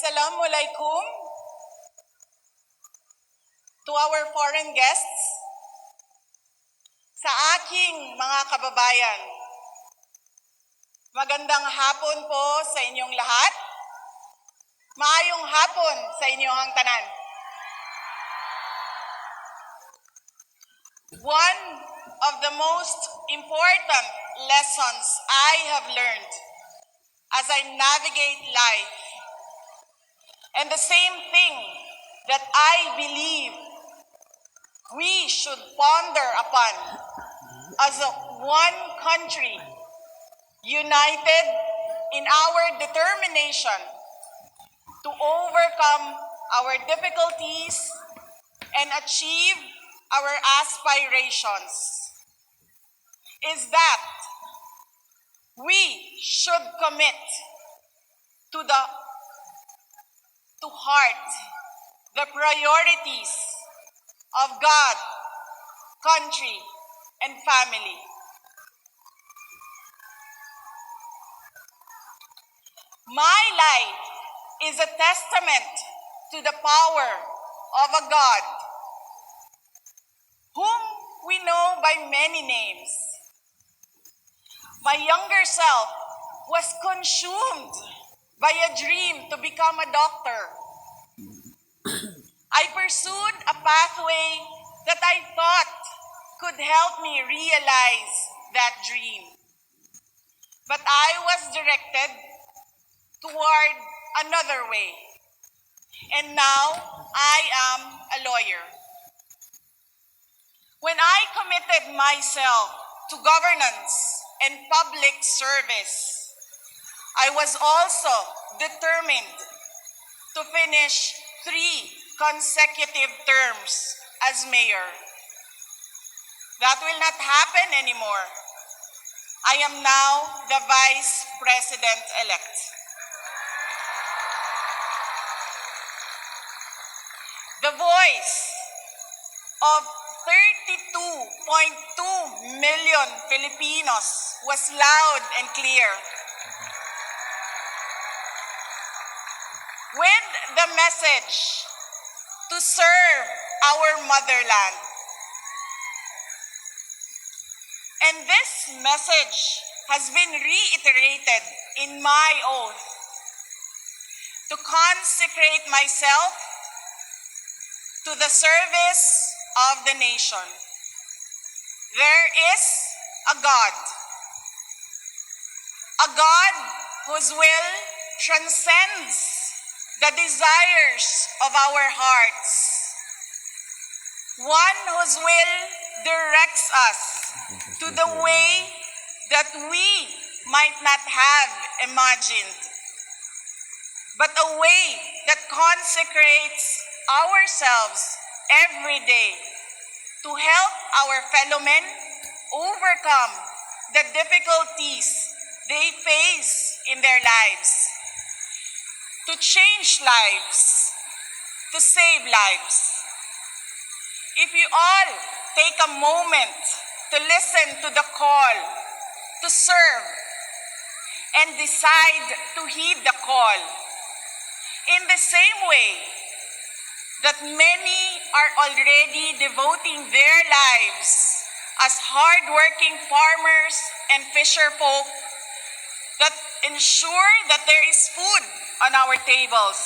Assalamualaikum to our foreign guests, sa aking mga kababayan. Magandang hapon po sa inyong lahat. Maayong hapon sa inyong tanan. One of the most important lessons I have learned as I navigate life, and the same thing that I believe we should ponder upon as one country, united in our determination to overcome our difficulties and achieve our aspirations, is that we should commit to heart the priorities of God, country, and family. My life is a testament to the power of a God whom we know by many names. My younger self was consumed by a dream to become a doctor. I pursued a pathway that I thought could help me realize that dream. But I was directed toward another way. And now I am a lawyer. When I committed myself to governance and public service, I was also determined to finish 3 consecutive terms as mayor. That will not happen anymore. I am now the Vice President-elect. The voice of 32.2 million Filipinos was loud and clear, with the message to serve our motherland. And this message has been reiterated in my oath to consecrate myself to the service of the nation. There is a God whose will transcends the desires of our hearts, one whose will directs us to the way that we might not have imagined, but a way that consecrates ourselves every day to help our fellow men overcome the difficulties they face in their lives, to change lives, to save lives. If you all take a moment to listen to the call to serve and decide to heed the call, in the same way that many are already devoting their lives as hardworking farmers and fisherfolk that ensure that there is food on our tables,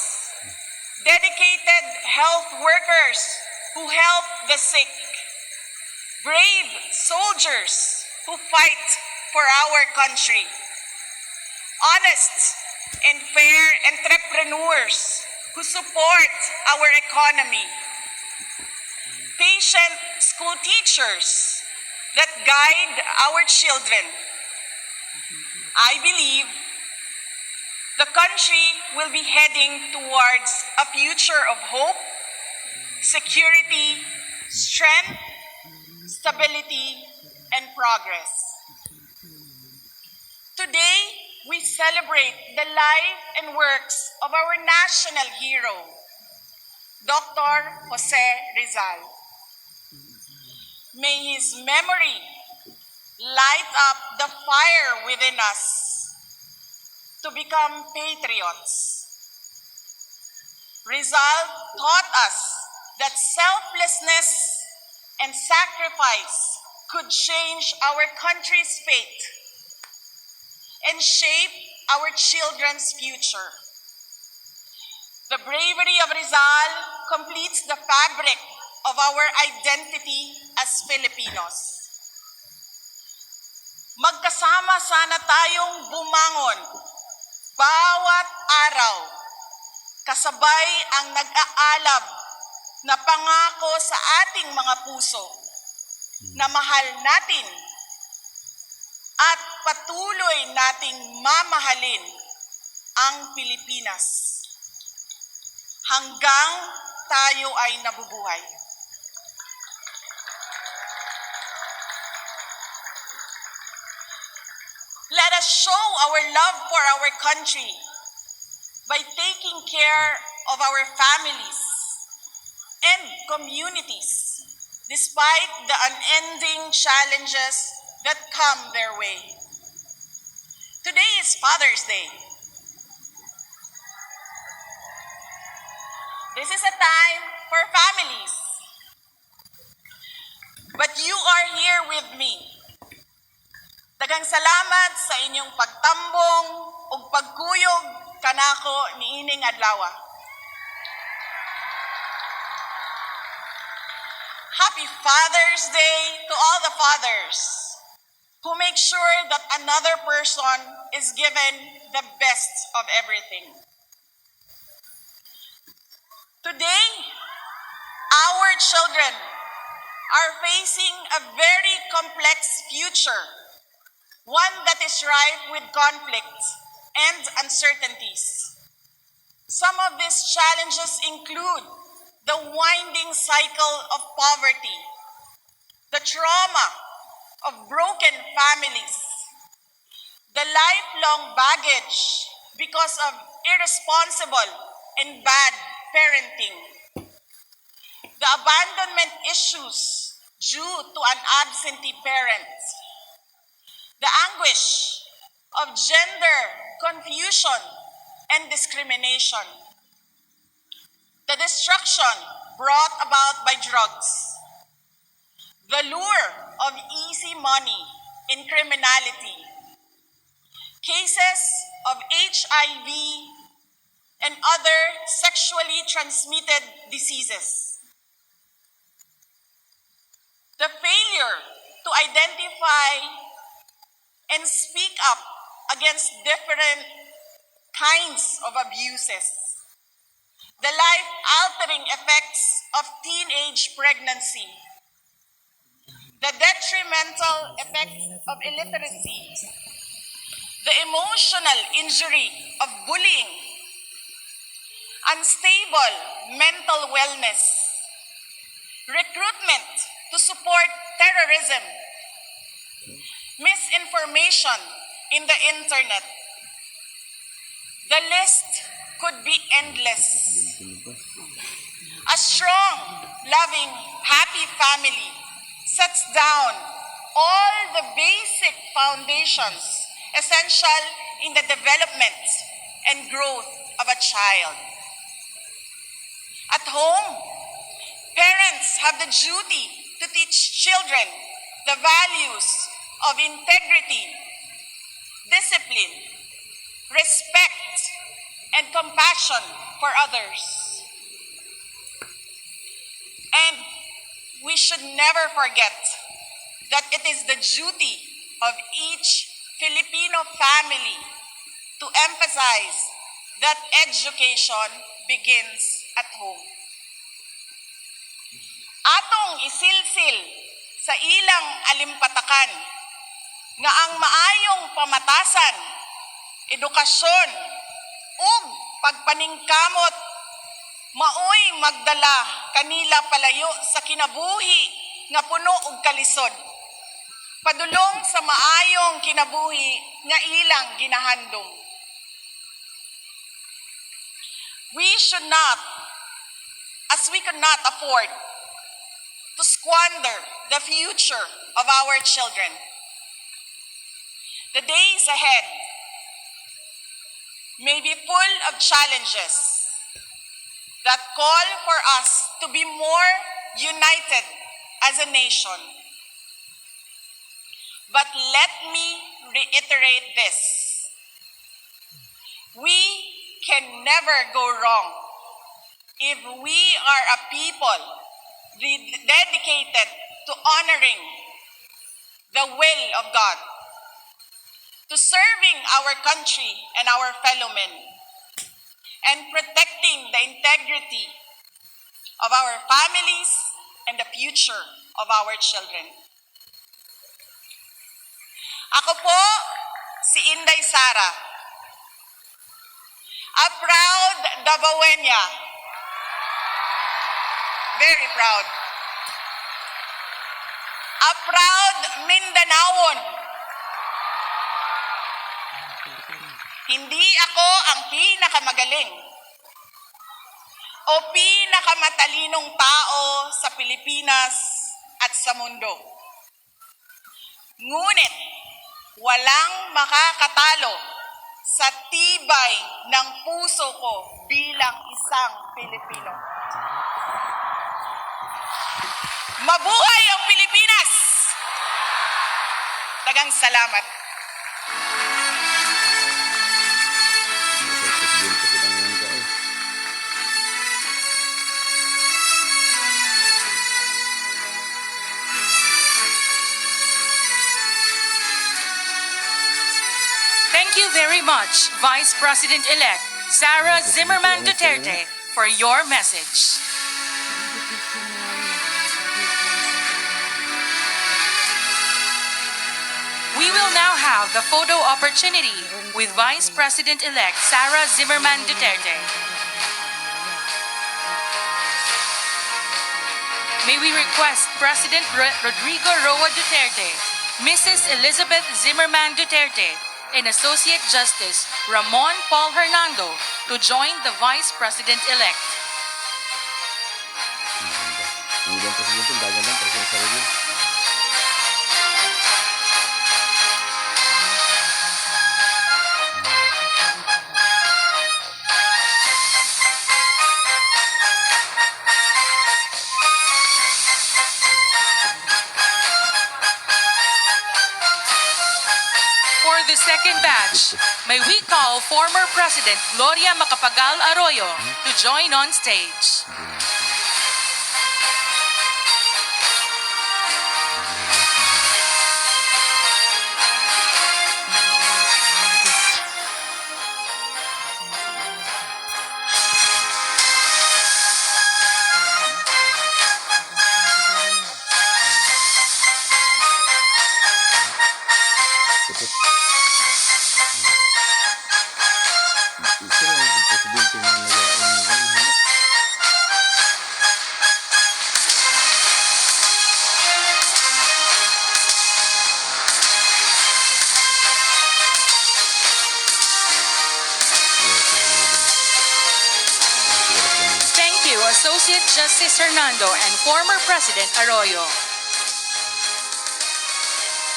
dedicated health workers who help the sick, brave soldiers who fight for our country, honest and fair entrepreneurs who support our economy, patient school teachers that guide our children. I believe the country will be heading towards a future of hope, security, strength, stability, and progress. Today, we celebrate the life and works of our national hero, Dr. Jose Rizal. May his memory light up the fire within us to become patriots, Rizal taught us that selflessness and sacrifice could change our country's fate and shape our children's future. The bravery of Rizal completes the fabric of our identity as Filipinos. Magkasama sana tayong bumangon bawat araw, kasabay ang nag-aalab na pangako sa ating mga puso na mahal natin at patuloy nating mamahalin ang Pilipinas hanggang tayo ay nabubuhay. Let us show our love for our country by taking care of our families and communities despite the unending challenges that come their way. Today is Father's Day. This is a time for families. But you are here with me. Daghang salamat sa inyong pagtambong ug pagkuyog kanako niining adlaw. Happy Father's Day to all the fathers who make sure that another person is given the best of everything. Today, our children are facing a very complex future, one that is rife with conflict and uncertainties. Some of these challenges include the winding cycle of poverty, the trauma of broken families, the lifelong baggage because of irresponsible and bad parenting, the abandonment issues due to an absentee parent, the anguish of gender confusion and discrimination, the destruction brought about by drugs, the lure of easy money in criminality, cases of HIV and other sexually transmitted diseases, the failure to identify and speak up against different kinds of abuses, the life-altering effects of teenage pregnancy, the detrimental effects of illiteracy, the emotional injury of bullying, unstable mental wellness, recruitment to support terrorism, misinformation in the internet. The list could be endless. A strong, loving, happy family sets down all the basic foundations essential in the development and growth of a child. At home, parents have the duty to teach children the values of integrity, discipline, respect, and compassion for others. And we should never forget that it is the duty of each Filipino family to emphasize that education begins at home. Atong isilsil sa ilang alimpatakan nga ang maayong pamatasan, edukasyon, ug pagpaningkamot maoy magdala kanila palayo sa kinabuhi nga puno og kalisod, padulong sa maayong kinabuhi nga ilang ginahandom. We should not, as we could not afford to squander the future of our children. The days ahead may be full of challenges. The that call for us to be more united as a nation. But let me reiterate this. We can never go wrong if we are a people dedicated to honoring the will of God, to serving our country and our fellow men, and protecting the integrity of our families and the future of our children. Ako po si Inday Sara, a proud Davaoeña, very proud, a proud Mindanaon. Hindi ako ang pinakamagaling o pinakamatalinong tao sa Pilipinas at sa mundo. Ngunit walang makakatalo sa tibay ng puso ko bilang isang Pilipino. Mabuhay ang Pilipinas! Daghang salamat. Thank you very much, Vice President-elect Sara Zimmerman Duterte, for your message. We will now have the photo opportunity with Vice President-elect Sara Zimmerman Duterte. May we request President Rodrigo Roa Duterte, Mrs. Elizabeth Zimmerman Duterte, and Associate Justice Ramon Paul Hernando to join the Vice President-elect. For the second batch, may we call former President Gloria Macapagal Arroyo to join on stage. Associate Justice Hernando and former President Arroyo.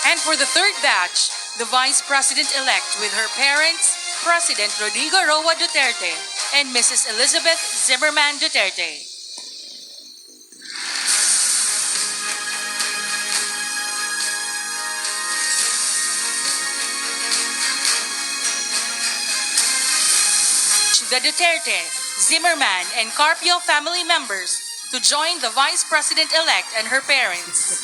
And for the third batch, the Vice President-elect with her parents, President Rodrigo Roa Duterte and Mrs. Elizabeth Zimmerman Duterte. The Duterte, Zimmerman, and Carpio family members to join the Vice President-elect and her parents.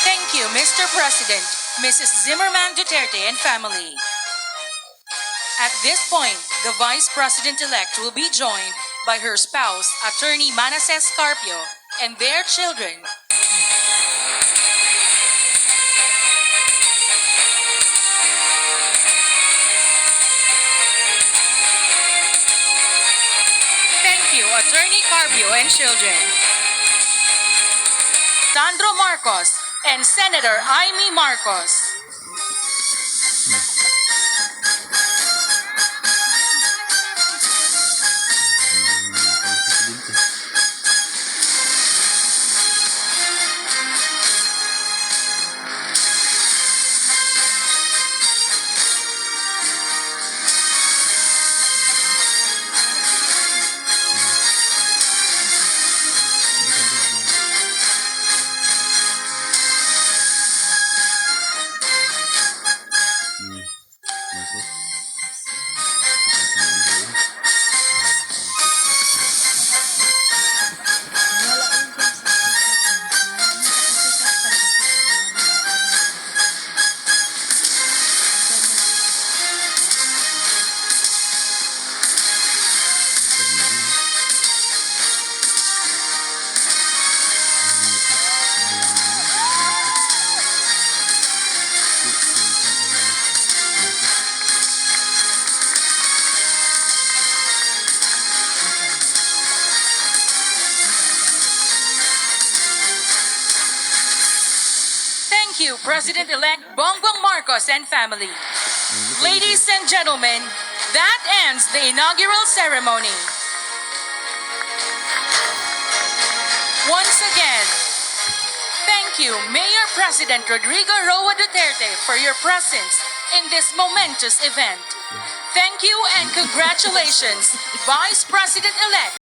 Thank you, Mr. President, Mrs. Zimmerman Duterte and family. At this point, the Vice President-elect will be joined by her spouse, Attorney Manasseh Carpio, and their children. Attorney Carbio and children, Sandro Marcos and Senator Amy Marcos. Thank you, President-elect Bongbong Marcos and family. Ladies and gentlemen, that ends the inaugural ceremony. Once again, thank you, Mayor President Rodrigo Roa Duterte, for your presence in this momentous event. Thank you and congratulations, Vice President-elect